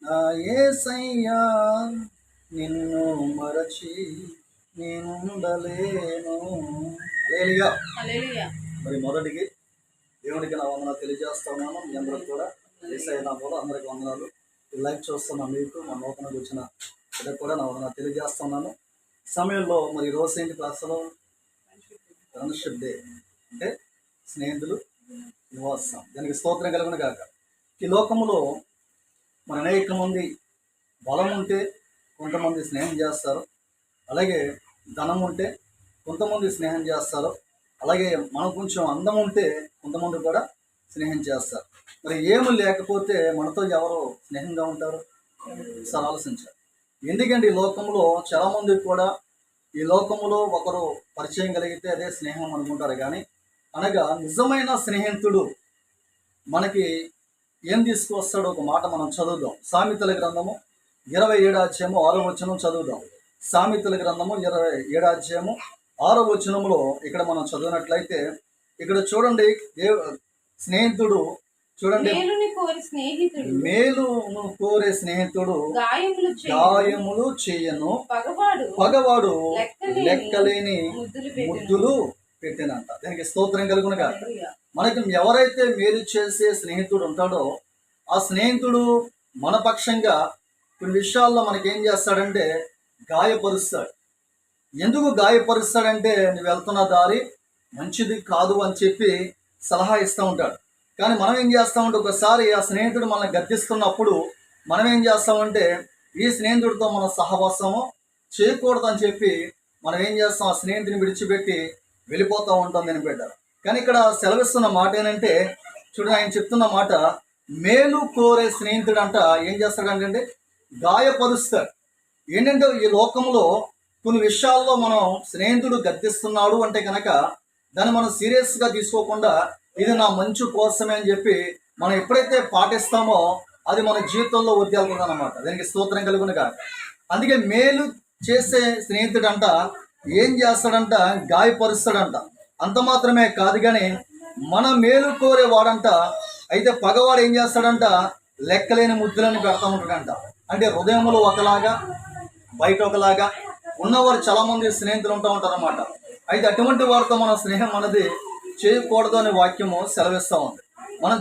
నా యేసయ్యా నిన్ను మరచి నేనుండలేను. హల్లెలూయా. మరి మొదటికి దేవునికి నా వందనాలు తెలియజేస్తా ఉన్నాను. మీ అందరికి కూడా యేసయ్య నామములో అందరికి వందనాలు. ఈ లైవ్ చూస్తున్న మీకు మా నూతనకు వచ్చిన ఇద్దరు కూడా నా వందనాలు తెలియజేస్తున్నాను. సమయంలో మరి రోజు ఏంటి అసలు ఫ్రెండ్షిప్ డే అంటే స్నేహితులు నివాసం. దానికి స్తోత్రం కలుగును గాక. ఈ లోకంలో మన అనేక మంది బలం ఉంటే కొంతమంది స్నేహం చేస్తారు, అలాగే ధనం ఉంటే కొంతమంది స్నేహం చేస్తారు, అలాగే మనకు కొంచెం అందం ఉంటే కొంతమంది కూడా స్నేహం చేస్తారు. మరి ఏమి లేకపోతే మనతో ఎవరు స్నేహంగా ఉంటారు? సార్ ఆలోచించారు. ఎందుకంటే ఈ లోకంలో చాలామంది కూడా ఈ లోకంలో ఒకరు పరిచయం కలిగితే అదే స్నేహం అనుకుంటారు. కానీ అనగా నిజమైన స్నేహితుడు మనకి ఏం తీసుకొస్తాడో ఒక మాట మనం చదువుదాం. సామెతల గ్రంథము 27వ అధ్యాయము 6వ వచనం చదువుదాం. సామెతల గ్రంథము 27వ అధ్యాయము 6వ వచనంలో ఇక్కడ మనం చదివినట్లయితే ఇక్కడ చూడండి, స్నేహితుడు చూడండి, మేలును కోరే స్నేహితుడు గాయములు చేయను, పగవాడు లెక్కలేని ముద్దులు పెట్టినంత. దానికి స్తోత్రం కలుగును గాక. మనకి ఎవరైతే మేలు చేసే స్నేహితుడు ఉంటాడో ఆ స్నేహితుడు మన పక్షంగా కొన్ని విషయాల్లో మనకేం చేస్తాడంటే గాయపరుస్తాడు. ఎందుకు గాయపరుస్తాడంటే నువ్వు వెళ్తున్న దారి మంచిది కాదు అని చెప్పి సలహా ఇస్తూ ఉంటాడు. కానీ మనం ఏం చేస్తామంటే ఒకసారి ఆ స్నేహితుడు మనల్ని గద్దిస్తున్నప్పుడు మనం ఏం చేస్తామంటే ఈ స్నేహితుడితో మనం సహవాసము చేయకూడదు అని చెప్పి మనం ఏం చేస్తాం, ఆ స్నేహితుడిని విడిచిపెట్టి వెళ్ళిపోతూ ఉంటాం. నేను పెట్టారు. కానీ ఇక్కడ సెలవిస్తున్న మాట ఏంటంటే చూడండి, ఆయన చెప్తున్న మాట, మేలు కోరే స్నేహితుడు అంట ఏం చేస్తాడంటే గాయపరుస్తాడు. ఏంటంటే ఈ లోకంలో కొన్ని విషయాల్లో మనం స్నేహితుడు గద్దిస్తున్నాడు అంటే కనుక దాన్ని మనం సీరియస్గా తీసుకోకుండా ఇది నా మంచి కోసమే అని చెప్పి మనం ఎప్పుడైతే పాటిస్తామో అది మన జీవితంలో వదిలేస్తుంది అన్నమాట. దానికి స్తోత్రం కలుగును కాదు. అందుకే మేలు చేసే స్నేహితుడు అంట ఏం చేస్తాడంట, గాయపరుస్తాడంట. అంత మాత్రమే కాదు కానీ మన మేలు కోరే వాడంట అయితే పగవాడు ఏం చేస్తాడంట, లెక్కలేని ముద్దులను పెడతా ఉంటాడంట. అంటే హృదయంలో ఒకలాగా బయట ఒకలాగా ఉన్నవారు చాలా మంది స్నేహితులు ఉంటూ ఉంటారు అన్నమాట. అయితే అటువంటి వారితో మన స్నేహం అనేది చేయకూడదు అనే వాక్యము సెలవిస్తూ ఉంది. మనం